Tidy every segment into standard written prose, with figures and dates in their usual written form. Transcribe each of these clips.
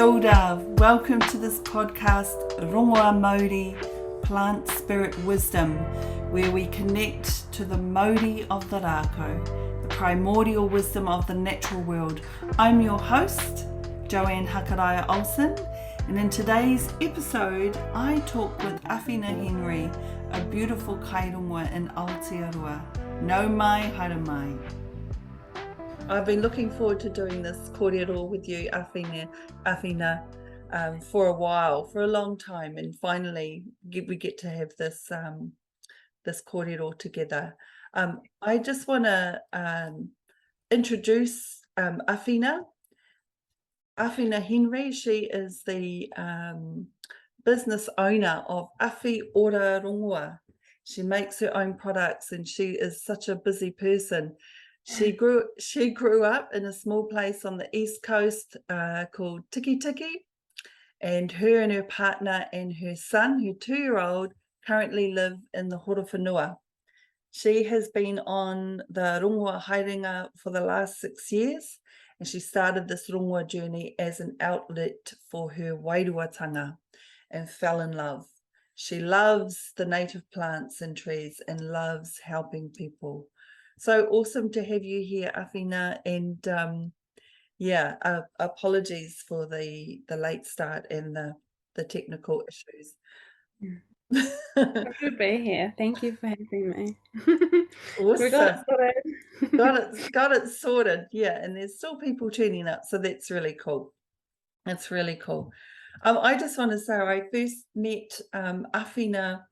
Kia ora. Welcome to this podcast, Rongo Mauri, Plant Spirit Wisdom, where we connect to the Mauri of the Raku, the primordial wisdom of the natural world. I'm your host, Joanne Hakaraia, and in today's episode, I talk with Awhina Henry, a beautiful kairongoā in Aotearoa. No mai, haere mai. I've been looking forward to doing this kōrero with you, Awhina, for a while, for a long time, and finally we get to have this this kōrero together. I just want to introduce Awhina Henry. She is the business owner of Awhi Ora Rongoā. She makes her own products, and she is such a busy person. She grew up in a small place on the east coast called Tikitiki, and her and her partner and her son, her 2-year-old, currently live in the Horowhenua. She has been on the rongoā haerenga for the last 6 years, and she started this rongoā journey as an outlet for her wairuatanga and fell in love. She loves the native plants and trees and loves helping people. So awesome to have you here, Awhina, and apologies for the late start and the technical issues. Good to be here. Thank you for having me. Awesome. We got it sorted. got it sorted, yeah, and there's still people tuning up, so that's really cool. It's really cool. I just want to say I first met Awhina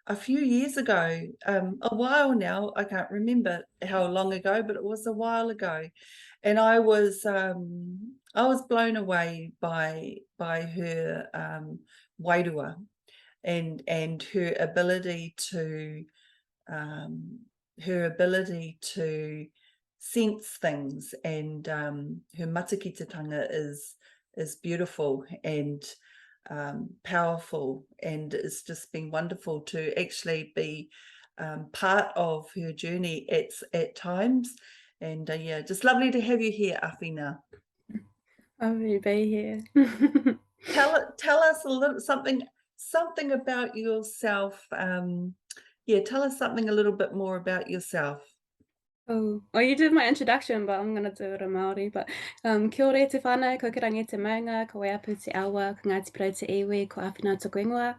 a few years ago, a while now. I can't remember how long ago, but it was a while ago, and I was blown away by her wairua and her ability to sense things, and her matakitatanga is beautiful and powerful, and it's just been wonderful to actually be part of her journey at times, and just lovely to have you here, Awhina. Lovely to be here. Tell us a little something about yourself. Tell us something a little bit more about yourself. Oh, well, you did my introduction, but I'm going to do it in Māori. But kia ora te whānau, ko ki rangi te maunga, ko apu te awa, ko ngāti parau te iwi, ko Awhina tōku ingoa.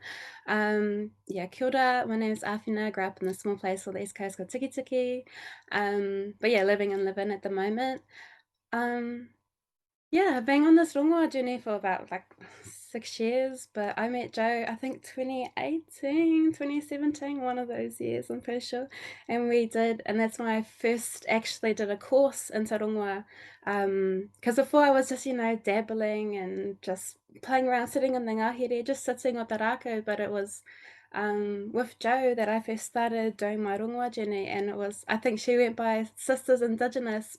Kia ora, my name is Awhina, grew up in a small place on the east coast called Tikitiki. But yeah, living in at the moment. I've been on this rongoā journey for about 6 years, but I met Joe, I think 2018, 2017, one of those years, I'm pretty sure. And that's when I first actually did a course into rongoā. Because before I was just, dabbling and just playing around, sitting in the ngahere, just sitting with the Raku, but it was with Joe that I first started doing my rongoā journey, and I think she went by Sisters Indigenous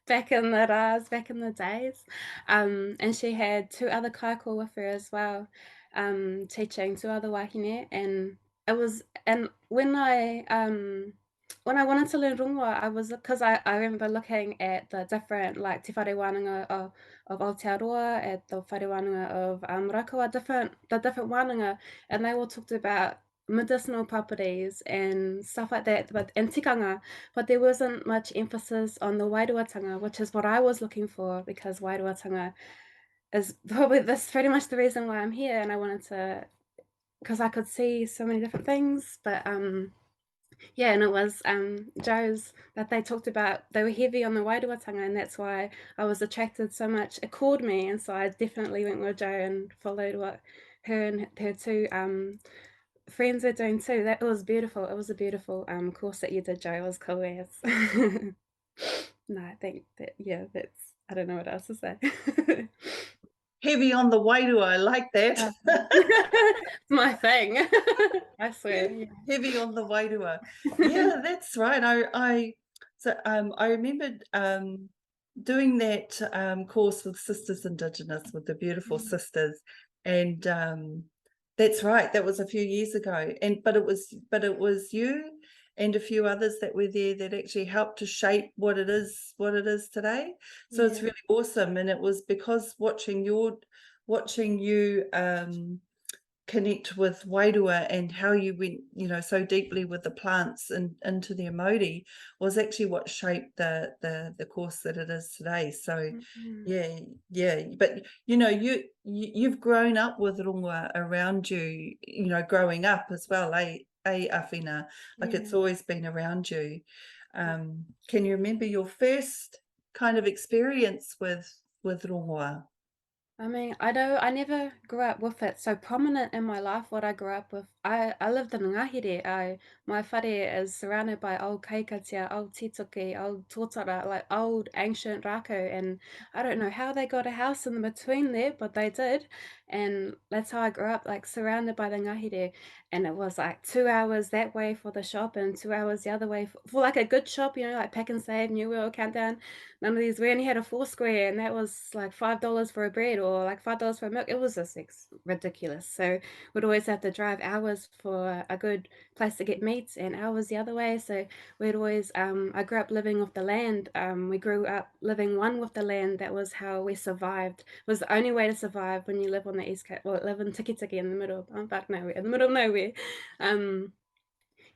back in the days, and she had 2 other kaiko with her as well, teaching 2 other wahine, and when I wanted to learn rongoā, because I remember looking at the different, like, te whare wānanga of Aotearoa, at the whare wānanga of Raku, the different wānanga, and they all talked about medicinal properties and stuff like that, and tikanga, but there wasn't much emphasis on the wairuatanga, which is what I was looking for, because wairuatanga is that's pretty much the reason why I'm here, and I wanted to, because I could see so many different things, but and it was Joe's that they talked about. They were heavy on the wairuatanga, and that's why I was attracted so much. It called me, and so I definitely went with Joe and followed what her and her 2 friends are doing too. That was beautiful. It was a beautiful course that you did, Joe. It was cool as. No, I think that's, I don't know what else to say. Heavy on the wairua, I like that. It's my thing. I swear. Yeah. Heavy on the wairua. Yeah, that's right. I remembered doing that course with Sisters Indigenous, with the beautiful sisters, and that's right. That was a few years ago, but it was you and a few others that were there that actually helped to shape what it is today. So it's really awesome, and it was because watching watching you connect with wairua and how you went, you know, so deeply with the plants and into the emoji was actually what shaped the course that it is today. So yeah, but you know, you've grown up with rongoā around you, you know, growing up as well, Awhina, like it's always been around you. Can you remember your first kind of experience with rongoā? I mean, I know I never grew up with it so prominent in my life. What I grew up with, I lived in Ngāhere. My whare is surrounded by old kaikatia, old tituki, old tōtara, like old ancient Raku, and I don't know how they got a house in between there, but they did, and that's how I grew up, like surrounded by the Ngāhere. And it was like 2 hours that way for the shop and 2 hours the other way for like a good shop, you know, like Pack and Save, New World, Countdown. None of these. We only had a 4 square, and that was like $5 for a bread or like $5 for a milk. It was just ridiculous. So we'd always have to drive hours for a good place to get meats and hours the other way. So we'd always, I grew up living off the land. We grew up living one with the land. That was how we survived. It was the only way to survive when you live on the East Coast, or live in Tikitiki in the middle of nowhere, in the middle of nowhere.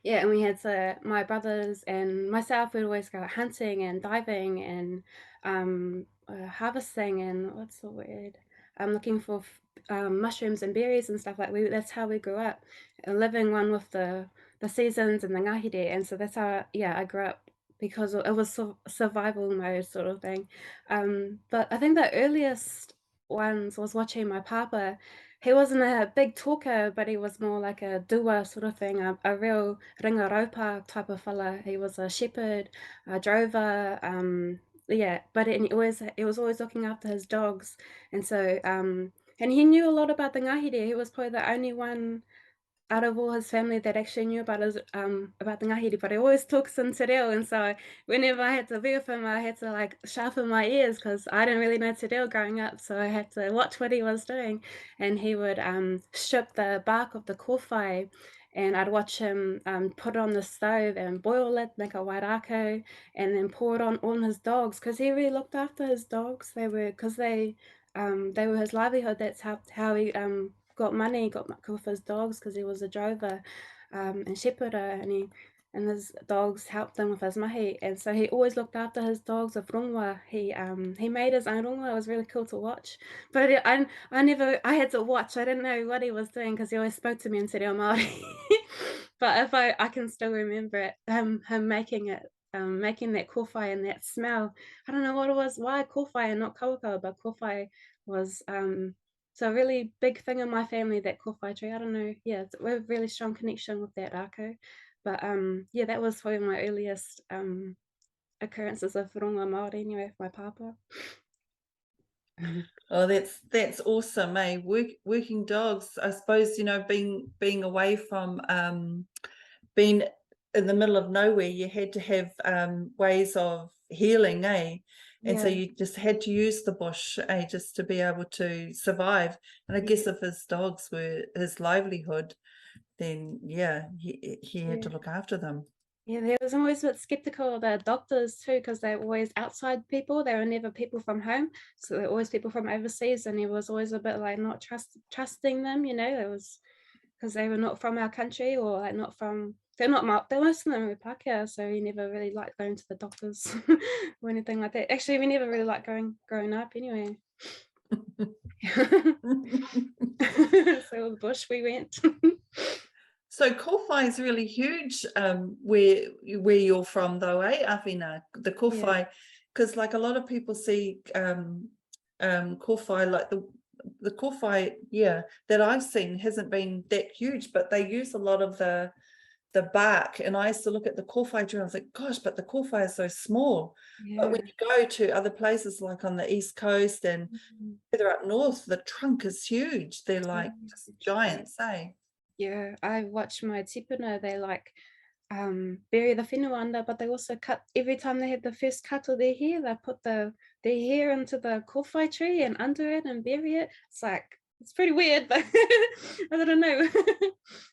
Yeah, and we had my brothers and myself would always go hunting and diving and harvesting and what's the word? I'm looking for mushrooms and berries and stuff like that's how we grew up, living one with the seasons and the ngāhere, and so that's how I grew up because it was survival mode sort of thing. But I think the earliest ones was watching my papa. He wasn't a big talker, but he was more like a doer sort of thing, a real ringaraupa type of fella. He was a shepherd, a drover, yeah, but he was always looking after his dogs, and so and he knew a lot about the ngāhere. He was probably the only one out of all his family that actually knew about about the ngāhere, but he always talks in te reo, and so whenever I had to be with him, I had to like sharpen my ears because I didn't really know te reo growing up, so I had to watch what he was doing, and he would strip the bark of the kōwhai, and I'd watch him put it on the stove and boil it, make a wairuatanga, and then pour it on his dogs because he really looked after his dogs. They were his livelihood. That's how he got money, got with his dogs because he was a drover and shepherder, and his dogs helped him with his mahi, and so he always looked after his dogs with rongoā. He made his own rongoā. It was really cool to watch, but I had to watch. I didn't know what he was doing because he always spoke to me in te reo Māori. But if I can still remember it, him making it. Making that kōwhai and that smell. I don't know what it was, why kōwhai and not kawakawa, but kōwhai was so a really big thing in my family, that kōwhai tree. I don't know, yeah, we have a really strong connection with that Raku. But yeah, that was probably my earliest occurrences of Rongo Mauri anyway, with my papa. Oh, that's awesome, eh? Working dogs, I suppose, you know, being away from being in the middle of nowhere, you had to have ways of healing, eh? And so Yeah, you just had to use the bush, eh, just to be able to survive. And I guess if his dogs were his livelihood, then yeah, he had yeah. to look after them. Yeah, they was always a bit skeptical of the doctors too, because they're always outside people. They were never people from home, so they're always people from overseas, and he was always a bit like not trusting them. You know, it was because they were not from our country, or like not from. They're not. They're most of them were Pākehā, so he never really liked going to the doctors or anything like that. Actually, we never really liked growing up anyway. So the bush we went. So kōwhai is really huge where you're from though, eh, Awhina? The Yeah, kōwhai, because like a lot of people see kōwhai, like the kōwhai, yeah, that I've seen hasn't been that huge, but they use a lot of the bark. And I used to look at the kōwhai tree and I was like, gosh, but the kōwhai is so small. But when yeah. you go to other places like on the East Coast and Mhm. further up north, the trunk is huge. They're like just Yeah. giants, eh? Yeah, I watch my tipana, they like bury the whenua under, but they also cut every time they had the first cut of their hair, they put their hair into the kōwhai tree and under it and bury it. It's like it's pretty weird, but I don't know.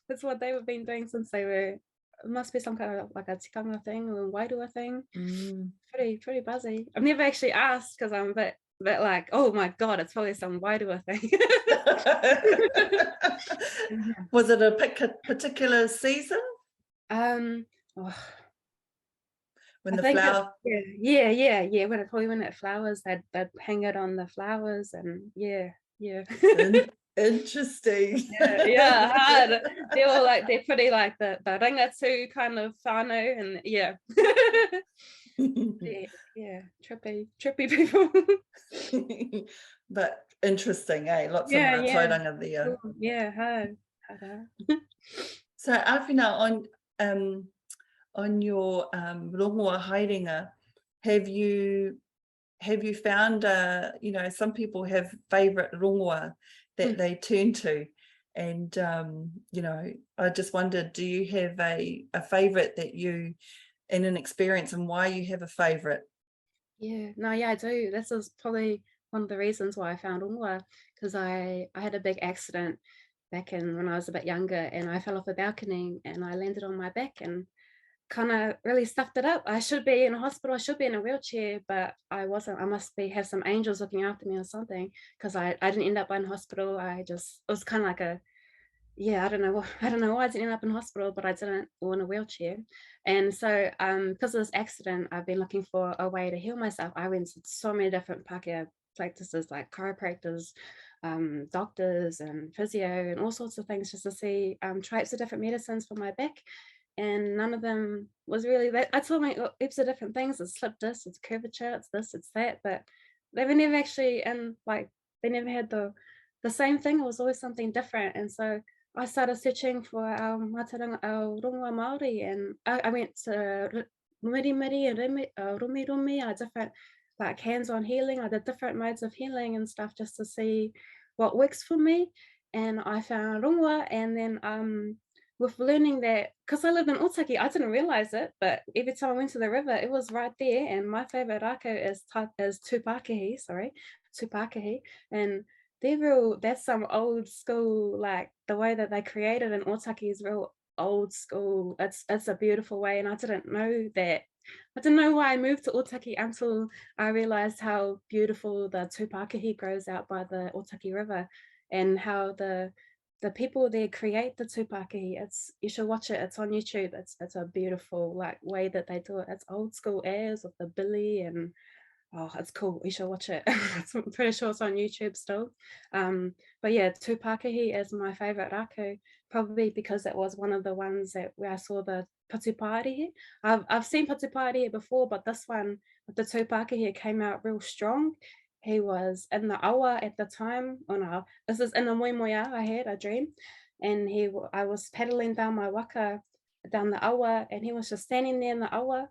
That's what they've been doing since they were. It must be some kind of like a tikanga thing or a wairua thing. Mm. Pretty buzzy. I've never actually asked because I'm a bit but like, oh my God, it's probably some wairua thing. Was it a particular season Um, oh, when I the think it's flower? yeah. When it flowers, they'd hang it on the flowers, and yeah. Interesting. Yeah, hard. They were like they're pretty like the ringatu kind of whānau, and yeah. Yeah, trippy people. But interesting, eh? Lots of Yeah. mātauranga there. Cool. Yeah, hard. So Awhina, on your rongoā haerenga, have you found you know, some people have favorite rongoā that they turn to, and you know, I just wondered, do you have a favorite that you in an experience, and why you have a favorite? Yeah, no, yeah, I do. This is probably one of the reasons why I found rongoā, because I had a big accident back in when I was a bit younger, and I fell off a balcony and I landed on my back and kind of really stuffed it up. I should be in a hospital, I should be in a wheelchair, but I wasn't. I must be have some angels looking after me or something, because I didn't end up in hospital. It was kind of like a, yeah, I don't know why I didn't end up in hospital, but I didn't, or in a wheelchair. And so because of this accident, I've been looking for a way to heal myself. I went to so many different Pākehā practices like chiropractors, doctors and physio and all sorts of things, just to see types of different medicines for my back, and none of them was really that. I told me heaps of different things. It's slip disc, it's curvature, it's this, it's that, but they were never actually, and like they never had the same thing. It was always something different. And so I started searching for our Rongo Mauri, and I went to Miri Miri and Rumi Rumi, different like hands-on healing. I did different modes of healing and stuff just to see what works for me. And I found Rongoā, and then with learning that, because I lived in Otaki, I didn't realize it, but every time I went to the river, it was right there. And my favorite Raku is Tupakahi, and that's some old school, like the way that they created in Otaki is real old school. It's a beautiful way, and I didn't know that. I didn't know why I moved to Otaki until I realized how beautiful the tupakahi grows out by the Otaki River, and how the people there create the tupakahi. You should watch it. It's on YouTube. It's a beautiful like way that they do it. It's old school airs with the billy, and oh, it's cool. You should watch it. I'm pretty sure it's on YouTube still. But yeah, Tupakahi is my favorite raku, probably because it was one of the ones where I saw the Patupata. I've seen Patupata before, but this one with the Tupakahi came out real strong. He was in the awa at the time. Oh no, this is in the moimoia. I had a dream, and I was paddling down my waka down the awa, and he was just standing there in the awa.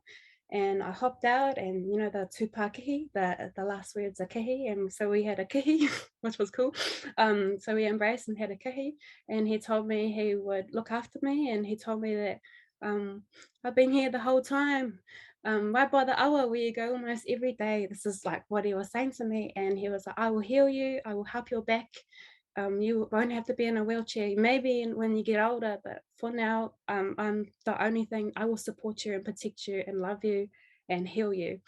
And I hopped out, and you know the tupakahi, the last word's a kihi, and so we had a kihi, which was cool. So we embraced and had a kihi, and he told me he would look after me, and he told me that I've been here the whole time, right by the awa where you go almost every day. This is like what he was saying to me, and he was like, I will heal you, I will help your back. You won't have to be in a wheelchair, maybe when you get older, but for now, I'm the only thing. I will support you and protect you and love you and heal you.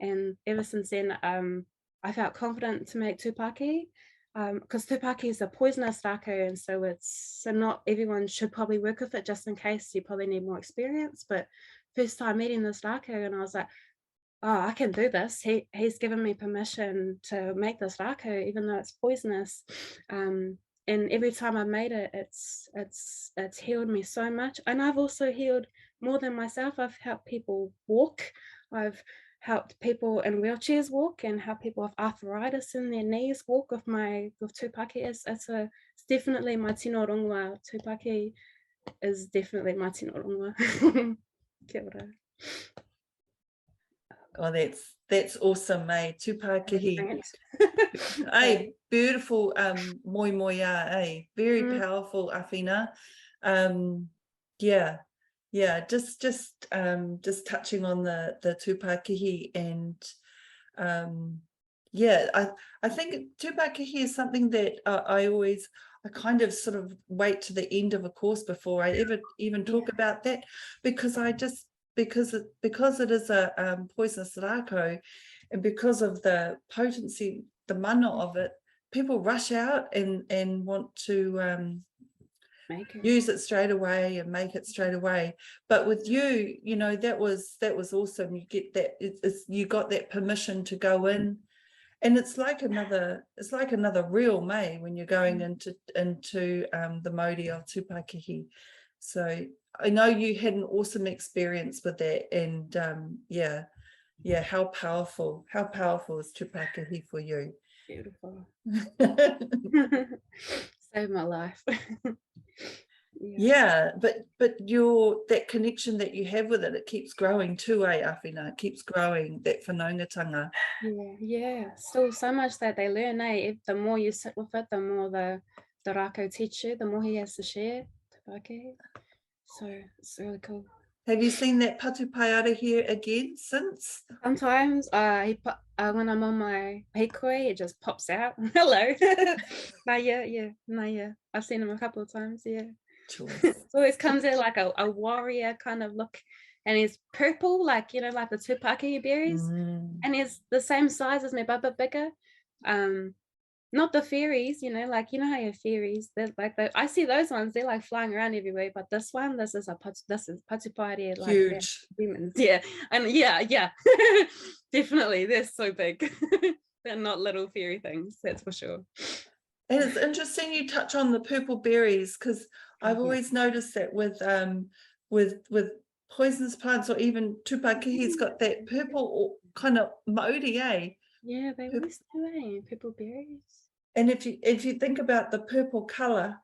And ever since then, I felt confident to make tupaki, because tupaki is a poisonous raku, and so not everyone should probably work with it, just in case you probably need more experience. But first time meeting this raku, and I was like, oh, I can do this. He's given me permission to make this raku, even though it's poisonous. And every time I made it, it's healed me so much. And I've also healed more than myself. I've helped people walk. I've helped people in wheelchairs walk, and helped people with arthritis in their knees walk with tupaki. It's definitely my tino rongoā. Tupaki is definitely my tino rongoā. Kia ora. Oh, that's awesome, eh? Tupakahi. Hey, beautiful moimoia, eh? Very powerful Awhina. Yeah, just touching on the tupakahi, and yeah, I think tupakahi is something that I kind of sort of wait to the end of a course before I even talk about that, because because it is a poisonous rako, and because of the potency, the mana of it, people rush out and want to Make it. use it straight away and make it straight away. But with you, you know, that was awesome. You get that, you got that permission to go in, and it's like another real May when you're going into the Mauri of Tupac. So I know you had an awesome experience with that, and yeah, how powerful is Tupac for you? Beautiful. Saved my life. Yeah, but that connection that you have with it, it keeps growing too, Awhina? It keeps growing, that whanaungatanga. Yeah. Still so much that they learn, eh? The more you sit with it, the more the Raku teach you, the more he has to share. So it's really cool. Have you seen that Patupata here again since? Sometimes when I'm on my hikoi, it just pops out. Hello. Yeah. I've seen him a couple of times, yeah. So always comes in like a warrior kind of look, and he's purple, like, you know, like the Tupac berries, and he's the same size as me, but bigger. Not the fairies, you know, like, you know how your fairies, they're like I see those ones, they're like flying around everywhere, but this is Patupata, like huge humans, and yeah, definitely, they're so big. They're not little fairy things, that's for sure. And it's interesting you touch on the purple berries, because I've always noticed that with poisonous plants, or even Tupac, he's got that purple kind of Mauri, eh? Yeah, they always do, eh? Purple berries. And if you think about the purple color,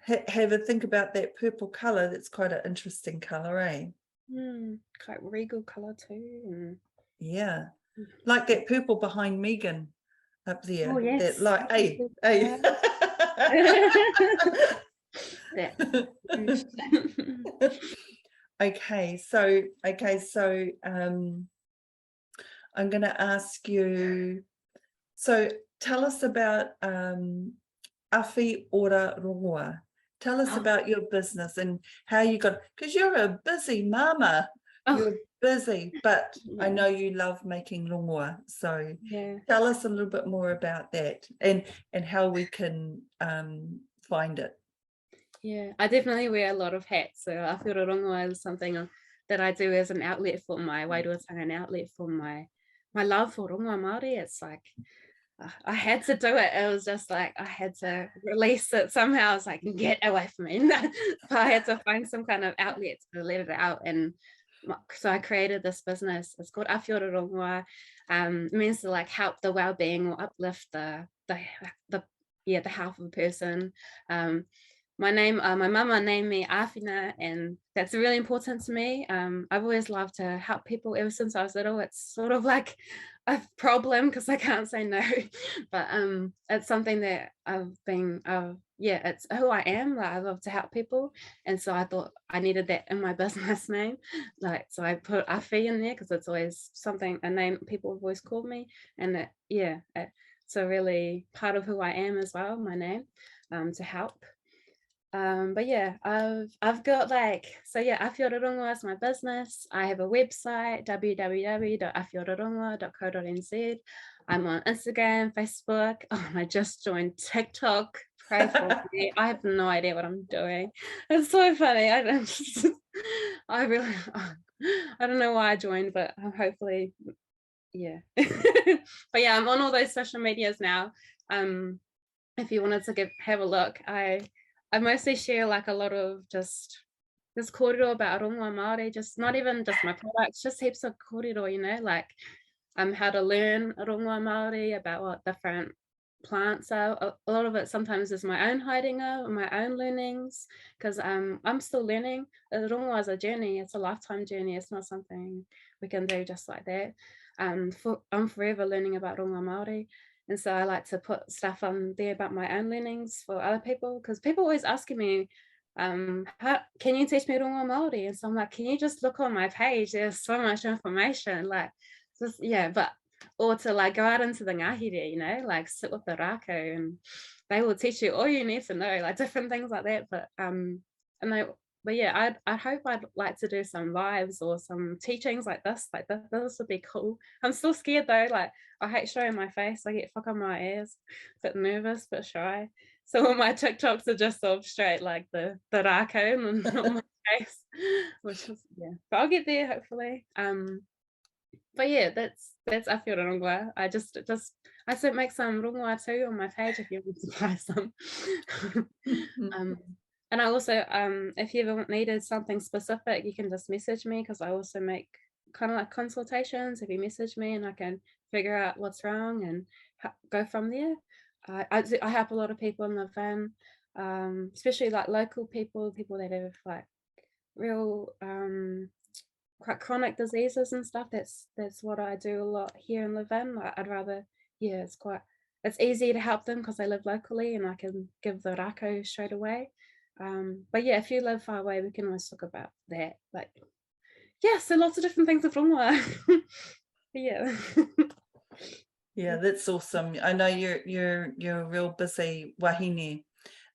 have a think about that purple color. That's quite an interesting color, eh? Quite regal color too. Yeah, like that purple behind Megan up there. Oh yes. That like, hey. Okay, so I'm going to ask you, so tell us about Awhi Ora Rongoā. Tell us about your business and how you got, because you're a busy mama. You're busy, but I know you love making rongoā. So tell us a little bit more about that and how we can find it. Yeah, I definitely wear a lot of hats. So Awhi Ora Rongoā is something that I do as an outlet for my wairuatanga, an outlet for my love for rongoā Mauri. It's like I had to do it. It was just like I had to release it somehow. I was like, get away from me. I had to find some kind of outlet to let it out. And so I created this business. It's called Awhi Ora Rongoā. It means to like help the well-being or uplift the health of a person. My mama named me Awhina, and that's really important to me. I've always loved to help people ever since I was little. It's sort of like a problem because I can't say no, but it's something that it's who I am. Like, I love to help people, and so I thought I needed that in my business name. Like, so I put Awhi in there because it's always a name people have always called me, and it's a really part of who I am as well. My name, to help. But yeah, I've got Awhi Ora Rongoā is my business. I have a website, www.awhiorarongoa.co.nz. I'm on Instagram, Facebook. And I just joined TikTok. Pray for me. I have no idea what I'm doing. It's so funny. I don't know why I joined, but hopefully, yeah. But yeah, I'm on all those social medias now. If you wanted to have a look, I mostly share like a lot of just this kōrero about rongoā Mauri, just not even just my products, just heaps of kōrero, you know, like how to learn rongoā Mauri, about what different plants are. A lot of it sometimes is my own haerenga, my own learnings, because I'm still learning. Rongoā is a journey, it's a lifetime journey, it's not something we can do just like that. I'm forever learning about rongoā Mauri. And so I like to put stuff on there about my own learnings for other people, because people always asking me, can you teach me rongoā Mauri? And so I'm like, can you just look on my page? There's so much information, like, or to like go out into the ngahere, you know, like sit with the Raku, and they will teach you all you need to know, like different things like that. But and but yeah, I hope I'd like to do some lives or some teachings like this. Like this would be cool. I'm still scared though. Like I hate showing my face. I get fuck on my ears. Bit nervous, bit shy. So all my TikToks are just sort of straight like the Raku and on my face, which is yeah. But I'll get there hopefully. But yeah, that's Awhi Ora Rongoā. I should make some rongoā too on my page if you want to buy some. um, and I also if you ever needed something specific, you can just message me because I also make kind of like consultations. If you message me and I can figure out what's wrong and go from there. I help a lot of people in the van, especially like local people that have like real quite chronic diseases and stuff. That's what I do a lot here in Levin. I'd rather, yeah, it's easy to help them because they live locally and I can give the rako straight away. But yeah, if you live far away, we can always talk about that. Like, yeah, so lots of different things of rongoā. Yeah. Yeah, that's awesome. I know you're a real busy wahine,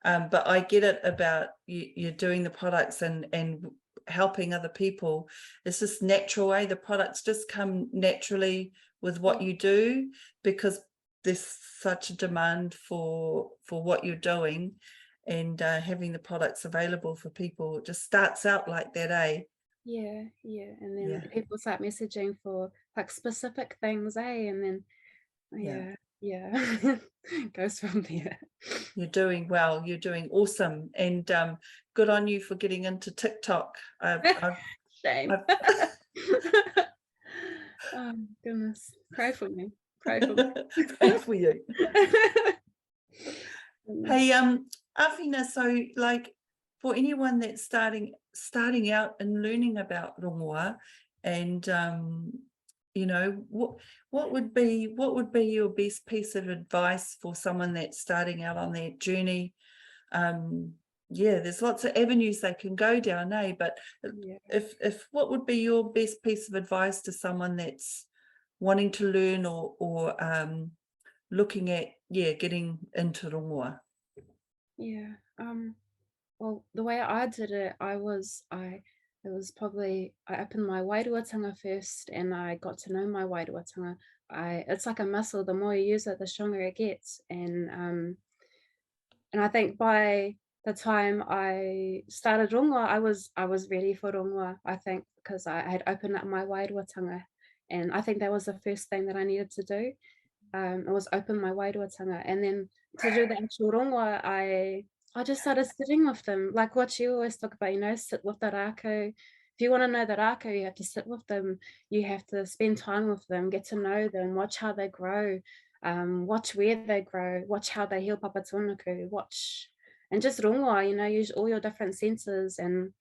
but I get it about you're doing the products and helping other people. It's just natural way. The products just come naturally with what you do because there's such a demand for what you're doing, and having the products available for people, it just starts out like that, eh? Yeah, yeah. And then Yeah, people start messaging for like specific things, eh? And then yeah. yeah. Goes from there. You're doing well. You're doing awesome, and good on you for getting into TikTok. Shame. I've Oh goodness. Pray for me. Pray for me. pray for you. Goodness. Hey, Awhina, so like for anyone that's starting out and learning about rongoā, and you know, what would be your best piece of advice for someone that's starting out on their journey? Yeah, there's lots of avenues they can go down, eh? But Yeah. if what would be your best piece of advice to someone that's wanting to learn or looking at getting into rongoā? Yeah. Well, the way I did it, it was probably I opened my wairuatanga first and I got to know my wairuatanga. It's like a muscle, the more you use it, the stronger it gets. And I think by the time I started rongoā, I was ready for rongoā, I think, because I had opened up my wairuatanga. And I think that was the first thing that I needed to do. It was open my wairuatanga. And then to do the actual rongoā, I just started sitting with them, like what you always talk about, sit with the Raku. If you want to know the Raku, you have to sit with them. You have to spend time with them, get to know them, watch how they grow, watch where they grow, watch how they heal papatūānuku, watch and just rongoā, use all your different senses and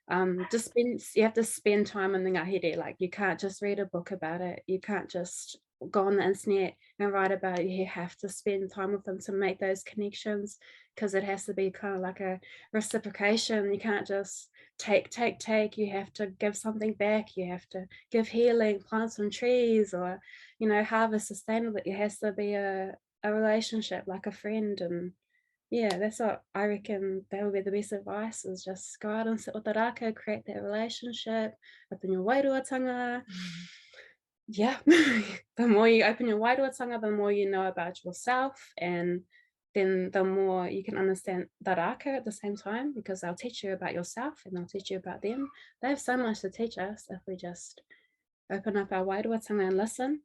you have to spend time in the ngahere. Like you can't just read a book about it. You can't just go on the internet and write about it. You have to spend time with them to make those connections because it has to be kind of like a reciprocation. You can't just take. You have to give something back. You have to give healing, plant some trees or, harvest sustainably. It has to be a relationship like a friend. And yeah, that's what I reckon that would be the best advice is just go out and sit with the raka, create that relationship, open your wairuatanga. Yeah, the more you open your wairuatanga, the more you know about yourself, and then the more you can understand the raka at the same time because they'll teach you about yourself and they'll teach you about them. They have so much to teach us if we just open up our wairuatanga and listen.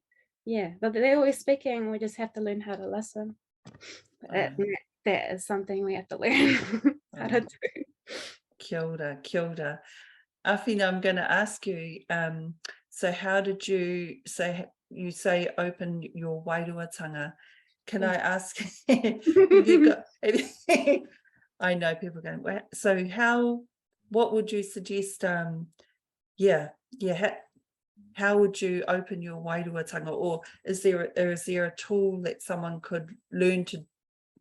Yeah, but they're always speaking, we just have to learn how to listen. That is something we have to learn how to do. Kia ora, kia ora. Awhina, I'm going to ask you, so how did you say open your wairuatanga? Can I ask, have you got, I know people going, well, so what would you suggest, how would you open your wairuatanga, or is there a tool that someone could learn to,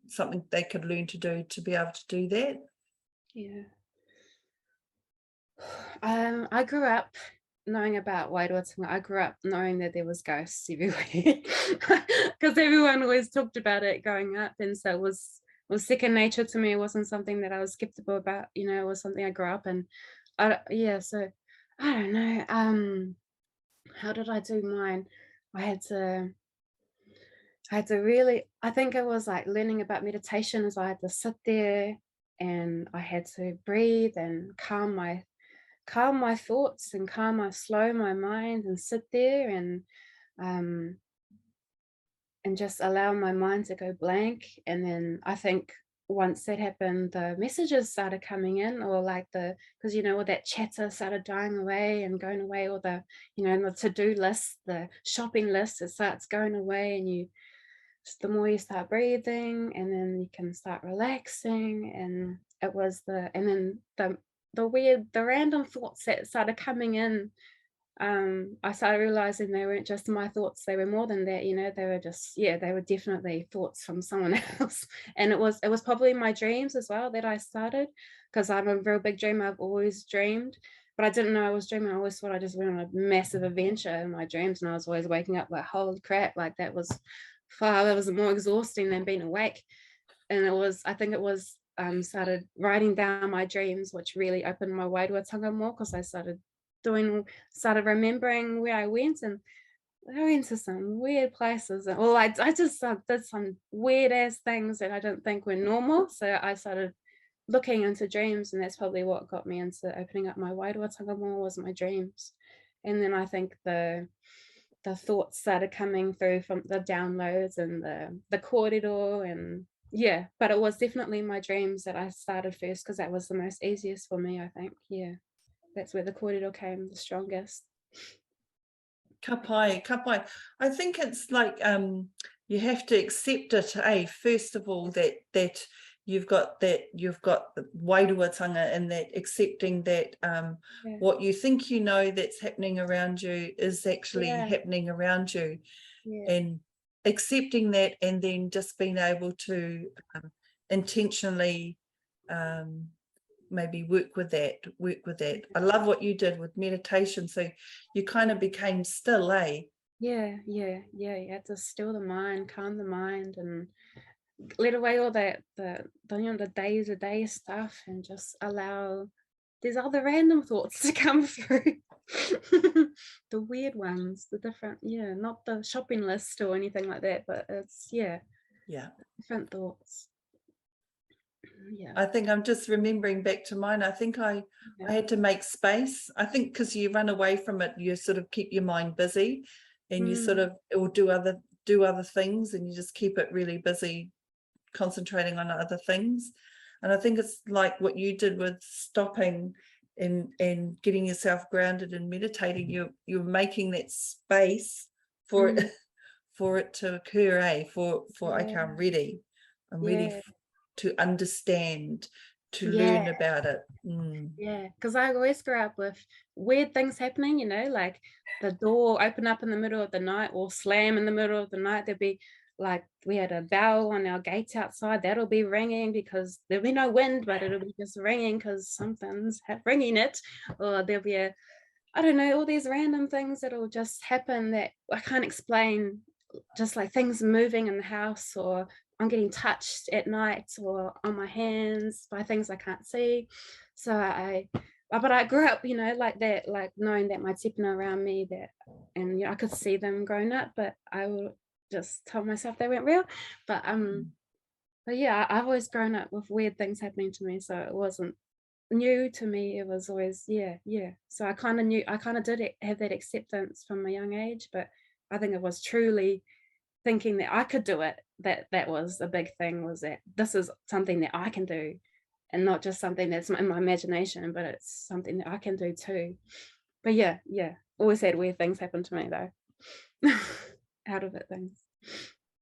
something they could learn to do to be able to do that? Yeah. I grew up knowing about wairuatanga. I grew up knowing that there was ghosts everywhere because everyone always talked about it growing up, and so it was was second nature to me. It wasn't something that I was skeptical about, you know, it was something I grew up in. Yeah, so I don't know. How did I do mine? I had to I had to really, I think it was like learning about meditation as I had to sit there and I had to breathe and calm my thoughts and slow my mind and sit there um and just allow my mind to go blank. And then I think once that happened, the messages started coming in, or like because you know, all that chatter started dying away and going away, or you know, the to-do list, the shopping list, it starts going away, and the more you start breathing, and then you can start relaxing. And it was and then the random thoughts that started coming in, I started realizing they weren't just my thoughts, they were more than that, you know, they were just, yeah, they were definitely thoughts from someone else. And it was probably my dreams as well that I started, because I'm a real big dreamer. I've always dreamed, but I didn't know I was dreaming. I always thought I just went on a massive adventure in my dreams, and I was always waking up like, holy crap, like that was far, that was more exhausting than being awake. And I think it was started writing down my dreams, which really opened my wairuatanga more, because I started remembering where I went, and I went to some weird places. Well, I just did some weird ass things that I didn't think were normal. So I started looking into dreams, and that's probably what got me into opening up my wairuatanga more, was my dreams. And then I think the thoughts started coming through from the downloads and the kōrero, and yeah, but it was definitely my dreams that I started first, because that was the most easiest for me, I think. Yeah, that's where the kōrero came the strongest. Ka pai, ka pai. I think it's like you have to accept it, first of all, that you've got the wairuatanga, and that accepting that Yeah, what you think you know that's happening around you is actually yeah, happening around you, yeah, and accepting that, and then just being able to intentionally maybe work with that. I love what you did with meditation, so you kind of became still, yeah, yeah, yeah. You had to still the mind, calm the mind, and let away all you know, the day-to-day stuff, and just allow these other random thoughts to come through. The weird ones, the different, yeah, not the shopping list or anything like that, but it's, yeah, yeah. different thoughts. Yeah, I think I'm just remembering back to mine. I think I yeah. had to make space. I think because you run away from it, you sort of keep your mind busy, and you sort Mm, of or do other things, and you just keep it really busy, concentrating on other things. And I think it's like what you did with stopping and getting yourself grounded and meditating. You're making that space for mm, it for it to occur, for okay, yeah, I'm ready yeah, to understand, to yeah. learn about it. Yeah, because I always grew up with weird things happening, you know, like the door open up in the middle of the night or slam in the middle of the night. There'd be like, we had a bell on our gate outside, that'll be ringing because there'll be no wind, but it'll be just ringing because something's ringing it. Or there'll be I don't know, all these random things that'll just happen that I can't explain, just like things moving in the house, or I'm getting touched at night or on my hands by things I can't see. So but I grew up, you know, like that, like knowing that my tipana around me, that, and you know, I could see them growing up, but I would just tell myself they weren't real. But but yeah, I've always grown up with weird things happening to me, so it wasn't new to me. It was always, yeah, yeah. So I kind of did have that acceptance from a young age, but I think it was truly thinking that I could do it, that was a big thing, was that this is something that I can do, and not just something that's in my imagination, but it's something that I can do too. But yeah, yeah, always had weird things happen to me though. Out of it things.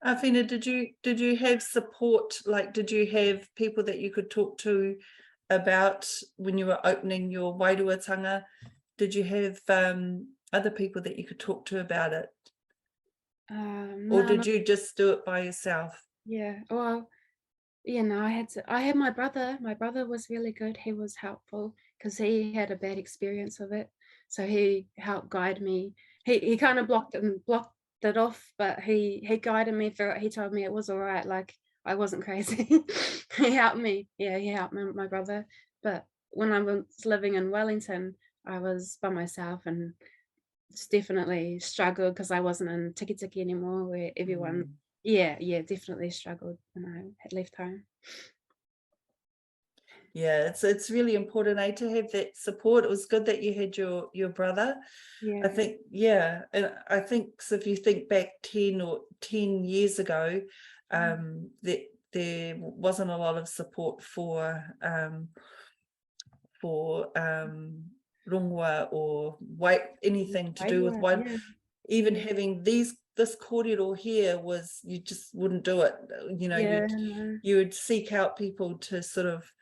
Awhina, did you have support? Like, did you have people that you could talk to about when you were opening your wairuatanga? Did you have other people that you could talk to about it, or No, did not, you just do it by yourself? yeah. Well, you know, I had my brother. My brother was really good. He was helpful because he had a bad experience of it. So he helped guide me. He kind of blocked it off, but he guided me through it. He told me it was all right. Like, I wasn't crazy. He helped me. Yeah, he helped my brother. But when I was living in Wellington, I was by myself and it's definitely struggled because I wasn't in Tikitiki anymore where everyone Mm. yeah, definitely struggled when I had left home. Yeah, it's really important, to have that support. It was good that you had your brother. I Yeah. think, yeah, and I think so if you think back 10 years ago, Mm. that there wasn't a lot of support for rongoā or anything to do with Wairuatanga, one. yeah, Even yeah. having this kōrero here was, you just wouldn't do it. You know, Yeah, no. you would seek out people to sort of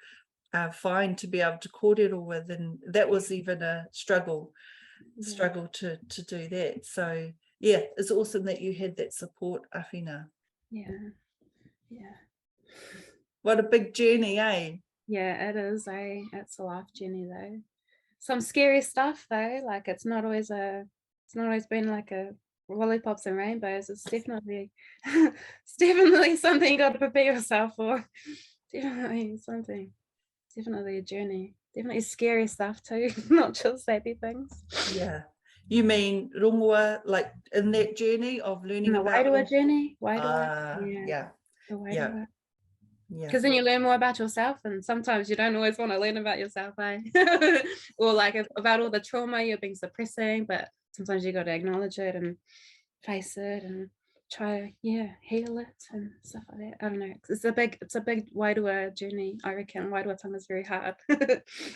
find to be able to kōrero with, and that Yeah, was even a struggle yeah, to do that. So yeah, it's awesome that you had that support, Awhina. yeah, yeah. What a big journey, eh? Yeah, it is, it's a life journey though. Some scary stuff though, like it's not always been like a lollipops and rainbows. It's definitely it's definitely something you gotta prepare yourself for. Definitely something. Definitely a journey. Definitely scary stuff too, not just happy things. Yeah. You mean rongoā, like in that journey of And learning the about Wairoa journey, Wairoa, yeah, yeah, the yeah, Wairoa. yeah. 'Cause then you learn more about yourself, and sometimes you don't always wanna learn about yourself, eh? Or, like, about all the trauma you've been suppressing, but sometimes you gotta acknowledge it and face it and try, yeah, heal it and stuff like that. I don't know. It's a big Wairua journey, I reckon. Wairuatanga is very hard.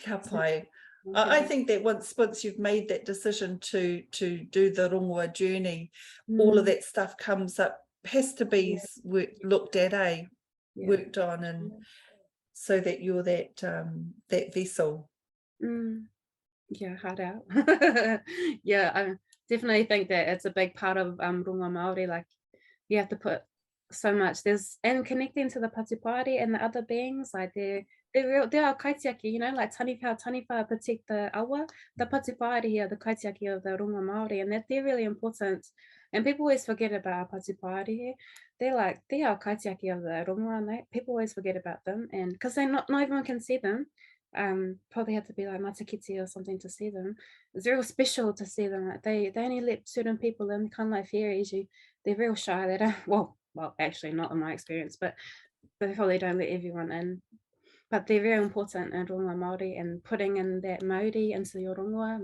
Ka So, pai. can I be think that once you've made that decision to do the rongoā journey, all of mm, that stuff comes up, has to be yeah, looked at, yeah, worked on, and yeah. so that you're that vessel. Mm. Yeah, hard out. Yeah, I definitely think that it's a big part of Rongo Mauri. Like you have to put so much. There's and connecting to the Patupata and the other beings, like they're our kaitiaki, like taniwha protect the awa. The Patupata here, the kaitiaki of the Rongo Mauri, and that they're really important. And people always forget about our Patupata here. They're our kaitiaki of the Rongo, and people always forget about them, and because they not everyone can see them. Probably had to be like Matakiti or something to see them. It's real special to see them. Like they only let certain people in, kind of like fairies. They're real shy. They don't well actually not in my experience, but they probably don't let everyone in. But they're very important in Rongo Mauri, and putting in that Mauri into your rongoā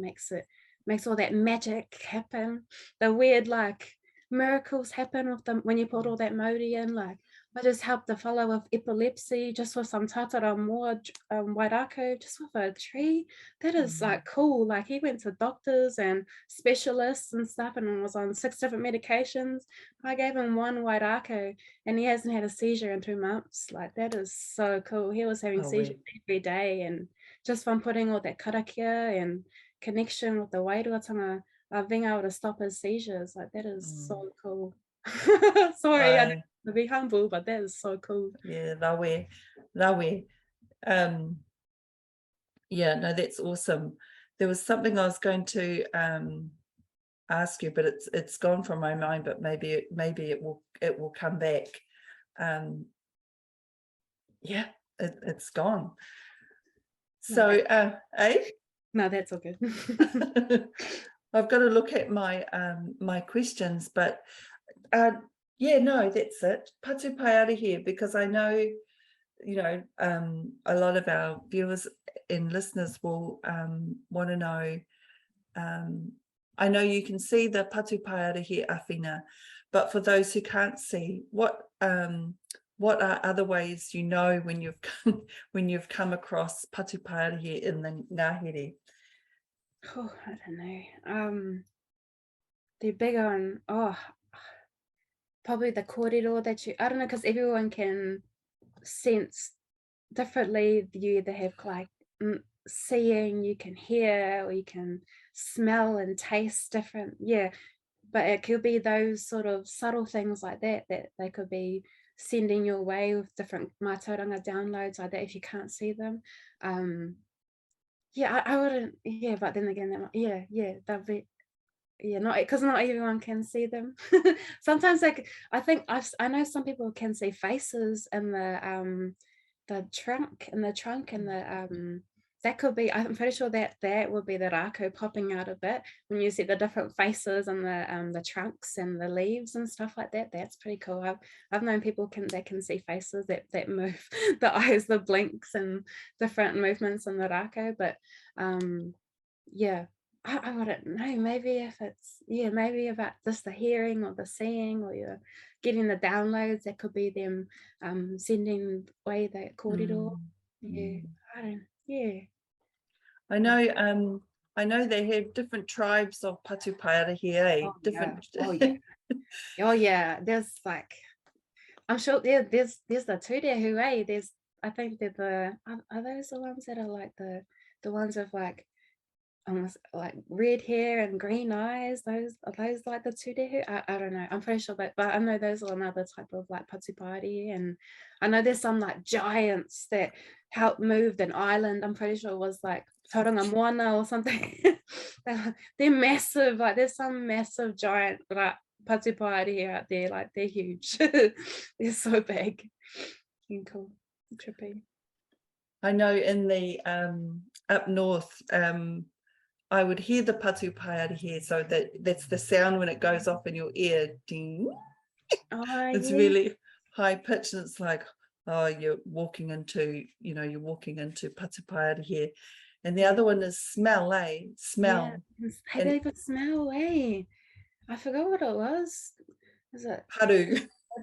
makes all that magic happen. The weird like miracles happen with them when you put all that Mauri in. Like I just helped the fellow with epilepsy just with some tatara moa wairuatanga, just with a tree. That is Mm. like cool. Like he went to doctors and specialists and stuff and was on 6 different medications. I gave him one wairuatanga and he hasn't had a seizure in 2 months. Like that is so cool. He was having Oh, seizures we. every day, and just from putting all that karakia and connection with the wairuatanga, being able to stop his seizures, like that is Mm. so cool. Sorry, I don't I to be humble, but that is so cool. Yeah, rawe. Um, yeah, no, that's awesome. There was something I was going to ask you, but it's gone from my mind. But maybe it will come back. Um, yeah, it's gone. No, So, eh? no, that's all good. I've got to look at my questions, but uh, yeah, no, that's it. Patu pai ara here, because I know, a lot of our viewers and listeners will want to know. I know you can see the patu pai ara here, Awhina, but for those who can't see, what are other ways when you've come across patu pai ara here in the ngahere? Oh, I don't know. The bigger one, probably the kōrero that I don't know, because everyone can sense differently. You either have like seeing, you can hear, or you can smell and taste different. Yeah, but it could be those sort of subtle things like that they could be sending your way with different mātauranga downloads like that if you can't see them. Yeah, I wouldn't. Yeah, but then again, yeah, that'd be yeah, not because not everyone can see them. Sometimes like I know some people can see faces in the trunk and that could be, I'm pretty sure that that would be the Raku popping out of it when you see the different faces and the trunks and the leaves and stuff like that. That's pretty cool. I've known people that can see faces that move, the eyes, the blinks and different movements in the Raku. But yeah, I wouldn't know. Maybe if it's, yeah, maybe about just the hearing or the seeing or you're getting the downloads, that could be them sending away that kōrero. Mm, Yeah, mm. yeah. I know they have different tribes of Patupata here, eh? Oh yeah. Different. Oh yeah. Oh yeah. There's like, I'm sure there's the Turehu, eh? I think that are those the ones that are like the ones of like almost like red hair and green eyes? Those are those like the Turehu? I don't know. I'm pretty sure but I know those are another type of like Patupari, and I know there's some like giants that helped move an island. I'm pretty sure it was like Tauranga Moana or something. They're massive. Like there's some massive giant like Patupari out there. Like they're huge. They're so big. And cool. Trippy. I know in the up north, I would hear the Patupata here, so that's the sound when it goes off in your ear. Ding. Oh It's yeah. really high pitched, and it's like, oh, you're walking into Patupata here. And the other one is smell, eh? Yeah. Smell. Hey, And they could smell, eh? I forgot what it was. Is it? paru.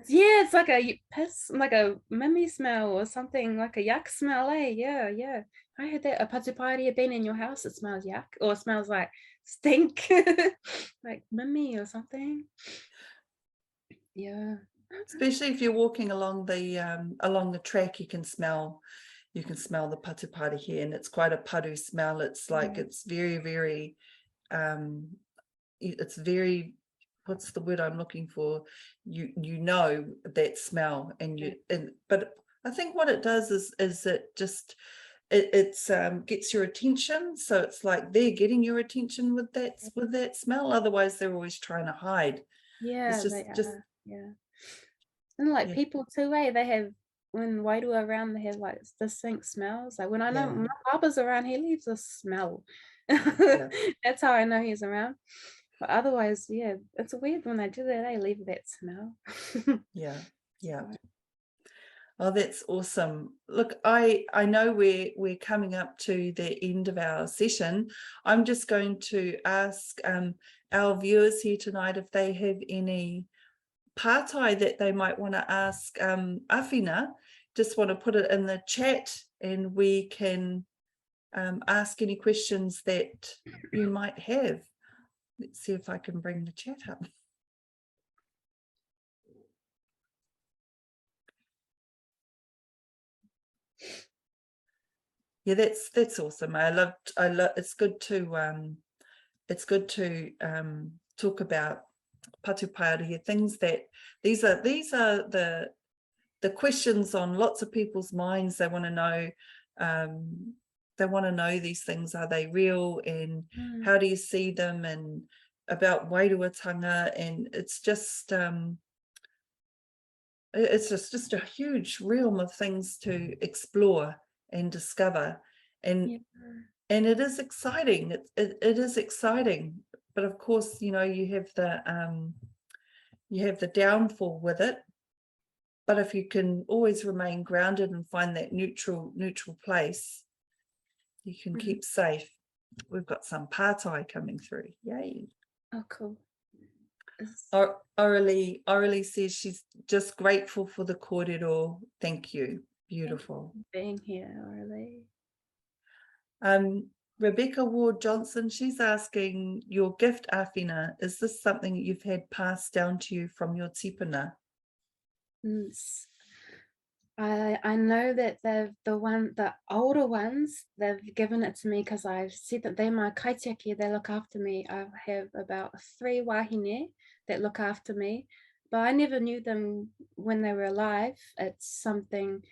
Yeah, it's like a piss, like a mimi smell or something, like a yuck smell, eh? Yeah, yeah. I heard that a patupari had been in your house. It smells yuck, or it smells like stink, like mimi or something. Yeah. Especially if you're walking along the track, you can smell the Patupata here, and it's quite a paru smell. It's like Yeah. it's very, very it's very, what's the word I'm looking for? You know that smell, and but I think what it does is it just it's gets your attention. So it's like they're getting your attention with that smell. Otherwise, they're always trying to hide. It's Yeah, they just are. Yeah. And like yeah, people too, eh? They have when wairu around, they have like distinct smells. Like when I know yeah, my papa's around, he leaves a smell. yeah, That's how I know he's around. But otherwise, yeah, it's weird when they do that. They leave that smell. yeah, yeah. So, Oh, that's awesome. Look, I know we're coming up to the end of our session. I'm just going to ask our viewers here tonight if they have any pātai that they might want to ask Awhina. Just want to put it in the chat, and we can ask any questions that you might have. Let's see if I can bring the chat up. Yeah, that's awesome. I love it's good to talk about Patupata here, things that these are the questions on lots of people's minds. They want to know these things. Are they real, and how do you see them, and about wairuatanga, and it's just a huge realm of things to explore and discover, and yeah. it is exciting. It is exciting, but of course, you have the downfall with it. But if you can always remain grounded and find that neutral place, you can keep safe. We've got some pātai coming through. Yay. Oh, cool. Aurelie says she's just grateful for the kōrero. Thank you. Beautiful. Thank you for being here, Aurelie. Rebecca Ward Johnson, she's asking, your gift, Awhina, is this something you've had passed down to you from your tipana? I know that the older ones, they've given it to me because I've said that they're my kaitiaki, they look after me. I have about 3 wahine that look after me, but I never knew them when they were alive. It's something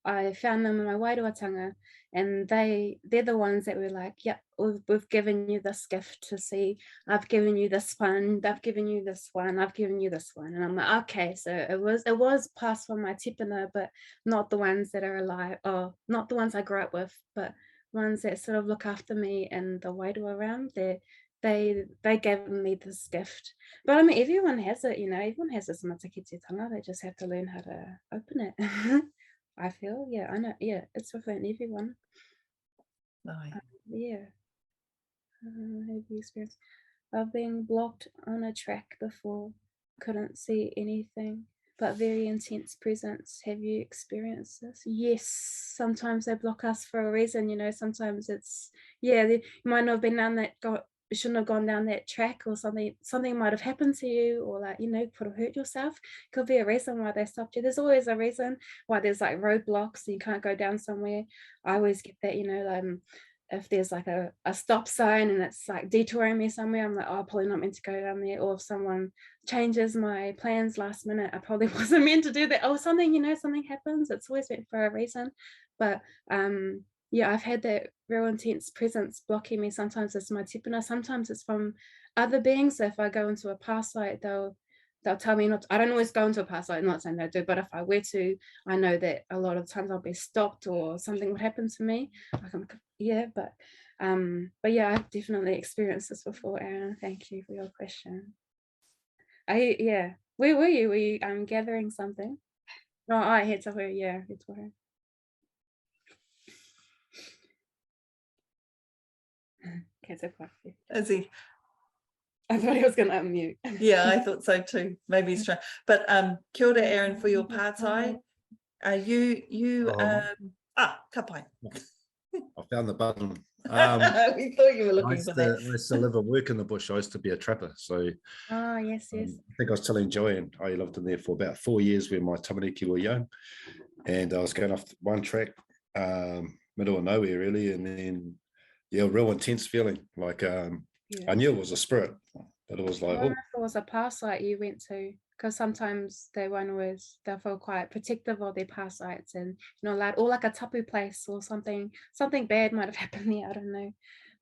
I found them in my wairuatanga, and they're the ones that were like, yep, we've given you this gift to see. I've given you this one. I've given you this one. I've given you this one. And I'm like, okay, so it was passed from my tipana, but not the ones that are alive, or not the ones I grew up with, but ones that sort of look after me and the wairua around. They gave me this gift. But I mean, everyone has it, everyone has this matakititanga. They just have to learn how to open it. I feel, yeah, I know, yeah, it's within everyone. Nice. Yeah. Have you experienced? I've been blocked on a track before, couldn't see anything, but very intense presence. Have you experienced this? Yes, sometimes they block us for a reason, sometimes it's, yeah, you might not have been down that, shouldn't have gone down that track, or something might have happened to you, or like, could have hurt yourself. Could be a reason why they stopped you. There's always a reason why there's like roadblocks and you can't go down somewhere. I always get that, if there's like a stop sign and it's like detouring me somewhere, I'm like, oh, probably not meant to go down there. Or if someone changes my plans last minute, I probably wasn't meant to do that. Oh, something happens. It's always meant for a reason. But yeah, I've had that real intense presence blocking me. Sometimes it's my tipana, sometimes it's from other beings. So if I go into a past site, they'll tell me not to. I don't always go into a past site, not saying they do, but if I were to, I know that a lot of times I'll be stopped or something would happen to me. Yeah, but yeah, I've definitely experienced this before, Aaron. Thank you for your question. Yeah. Where were you? Were you gathering something? Oh, I had to her, yeah, it's her. Okay, so Is he? I thought he was gonna unmute. Yeah, I thought so too. Maybe he's trying. But kia ora, Aaron, for your pātai. Kapai. I found the button. We thought you were I looking used for that. I used to live and work in the bush. I used to be a trapper. So Oh, yes. I think I was telling Joanne, I lived in there for about 4 years when my tamariki were young. And I was going off one track, middle of nowhere really. And then, yeah, real intense feeling. Like I knew it was a spirit, but it was like, I wonder if it was a past site you went to, because sometimes they won't always, they'll feel quite protective of their past sites, and like a tapu place or something bad might have happened there. I don't know.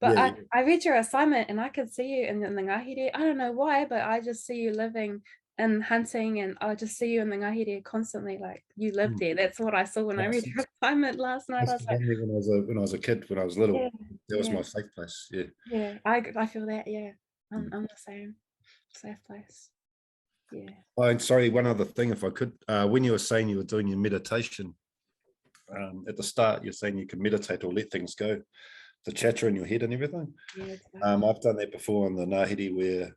But yeah, I read your assignment and I could see you in the ngahere. I don't know why, but I just see you living and hunting, and I just see you in the ngahere constantly, like you live there. That's what I saw when I read your assignment last night. I was like, when I was a kid, when I was little, yeah, that was my safe place. Yeah. Yeah, I feel that. Yeah, I'm the same. Safe place. Yeah. Oh, and sorry, one other thing, if I could, when you were saying you were doing your meditation, at the start, you're saying you can meditate or let things go, the chatter in your head and everything. Yeah. I've done that before on the Ngāhere where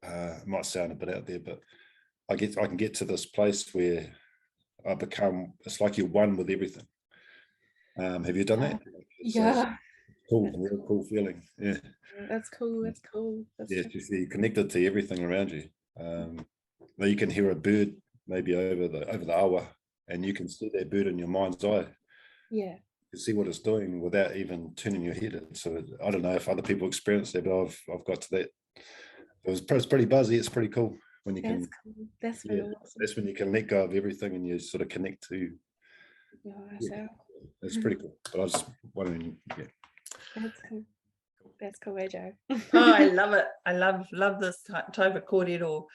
it might sound a bit out there, but I can get to this place where it's like you're one with everything. Have you done that? Yeah. Cool, real cool feeling. Yeah. That's cool. That's cool. Yeah, you're connected to everything around you. You can hear a bird maybe over the awa, and you can see that bird in your mind's eye. Yeah. You can see what it's doing without even turning your head. So I don't know if other people experience that, but I've got to that. It's pretty buzzy. It's pretty cool when you That's can. cool. That's really awesome. That's when you can let go of everything and you sort of connect to. Yeah, it's pretty cool. But I was wondering, yeah. That's cool. That's cool, Joe. Oh, I love it. I love this type of kōrero.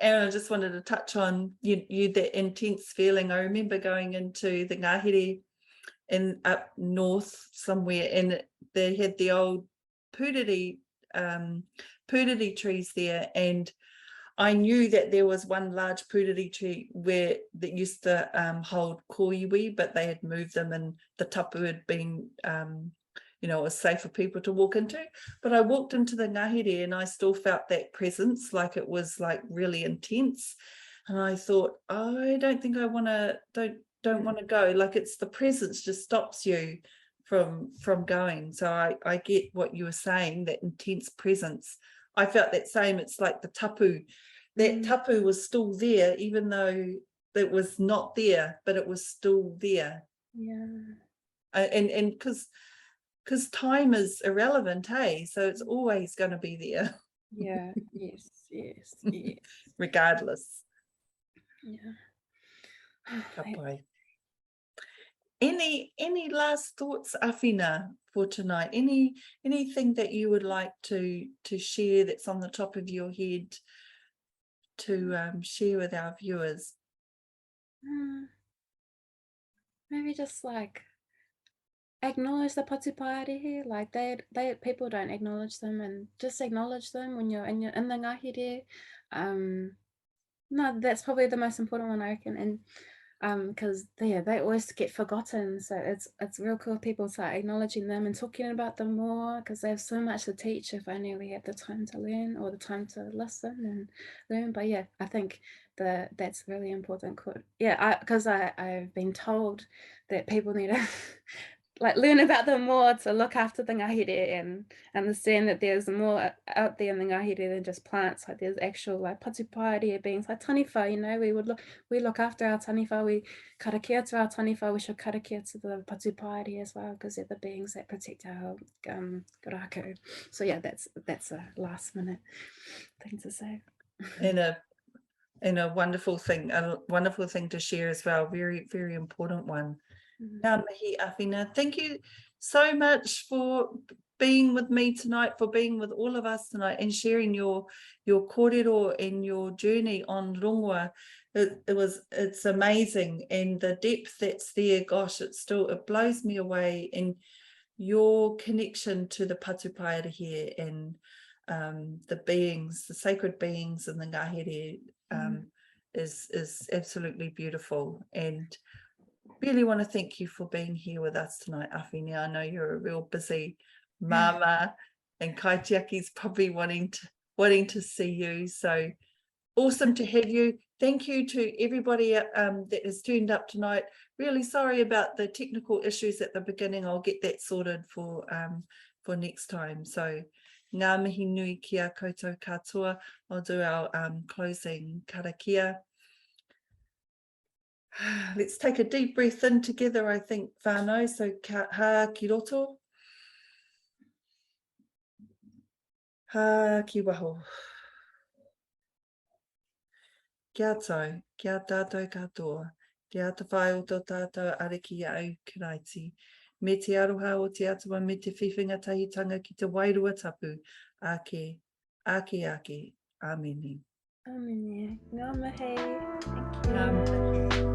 Aaron, I just wanted to touch on you that intense feeling. I remember going into the ngahere up north somewhere, and they had the old pūrere trees there, and I knew that there was one large pūrere tree that used to hold kōiwi, but they had moved them, and the tapu had been it was safe for people to walk into. But I walked into the ngahere and I still felt that presence, like it was like really intense. And I thought, I don't think I want to, don't want to go. Like it's the presence just stops you from going. So I get what you were saying, that intense presence. I felt that same. It's like the tapu, that tapu was still there, even though it was not there, but it was still there. Yeah. And because time is irrelevant, hey? So it's always going to be there. Yeah. Yes. Regardless. Yeah. Kapai. Any last thoughts, Awhina, for tonight? Anything that you would like to share that's on the top of your head to share with our viewers? Maybe just like acknowledge the Patupata here, like they people don't acknowledge them, and just acknowledge them when you're in the ngahere. No, that's probably the most important one, I reckon, and because they always get forgotten, so it's real cool if people start acknowledging them and talking about them more, because they have so much to teach if only we have the time to learn or the time to listen and learn. But yeah, I think that's really important. Yeah, because I've been told that people need to like learn about them more, to look after the ngahere and understand that there's more out there in the ngahere than just plants. Like there's actual like Patupata beings, like taniwha, you know, we look after our taniwha, we karakia to our taniwha, we should karakia to the Patupata as well, because they're the beings that protect our Raku. So yeah, that's a last minute thing to say. And a wonderful thing to share as well. Very, very important one. Ngā mihi, Awhina. Thank you so much for being with me tonight, for being with all of us tonight and sharing your kōrero and your journey on Rongoā. It's amazing, and the depth that's there, gosh, it blows me away, and your connection to the Patupata here and the beings, the sacred beings in the ngahere is absolutely beautiful. And really want to thank you for being here with us tonight, Awhina. I know you're a real busy mama, and Kaitiaki's probably wanting to see you. So awesome to have you. Thank you to everybody that has turned up tonight. Really sorry about the technical issues at the beginning. I'll get that sorted for next time. So ngā mihi nui ki a koutou katoa. I'll do our closing karakia. Let's take a deep breath in together, I think, whānau. So ha ki roto. Ha ki waho. Kia tau, kia tātou katoa, kia te whai o tō tātou ariki au karaiti. Me te aroha o te atua me te whiwhinga tahitanga ki te wairua tapu. Ake, ake, ake. Ameni. Ameni. Ngā mihi. Thank you. Ngā mihi.